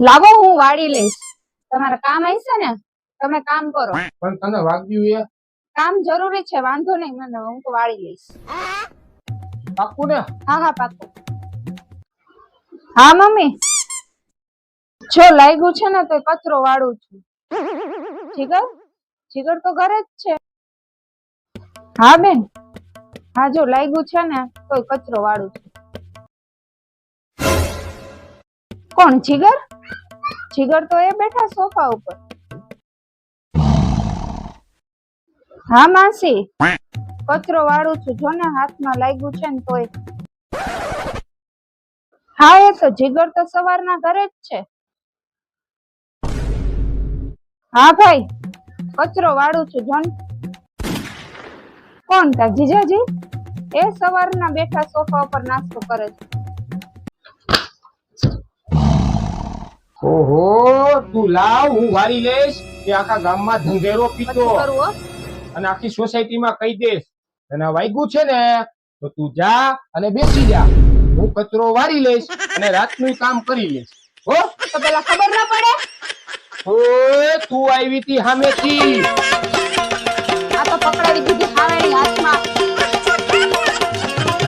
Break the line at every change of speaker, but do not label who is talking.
લાવો હું વાળી લઈશ. તમારે કામ હશે ને તમે કામ કરો.
પણ તને વાગ્યું એ
કામ જરૂરી છે, વાંધો નહીં, મને હું તો વાળી લઈશ.
પાક્કું ને?
હા પાક્કું. હા મમ્મી, જો લાગ્યું છે ને તો કચરો વાળું છું. જીગર તો ઘરે જ છે. હા બેન, હા જો લાગ્યું છે ને તો કચરો વાળું છું. કોણ? જીગર તો એ બેઠા સોફા ઉપર. હા માસી, કચરો વાળું છું, જો ને હાથમાં લાગ્યું છે ને તોય. હા એ તો જીગર તો સવારના ઘરે જ છે. હા ભાઈ, કચરો વાળું છું જો ને. કોણ? તાર જીજાજી? એ સવારના બેઠા સોફા ઉપર નાસ્તો કરે છે.
ઓહો, તું લાવ, હું વારી લઈશ કે આખા ગામમાં ધંધેરો પીતો અને આખી સોસાયટીમાં કહી દઈશ. અને વાગ્યું છે ને તો તું જા અને બેસી જા, હું કચરો વારી લઈશ અને રાતનું કામ કરી લઈશ. હો,
તો પેલા ખબર ના પડે?
ઓય તું આવી તી સામેથી.
આ તો પકડાવી દીધી હાવેણી હાથમાં.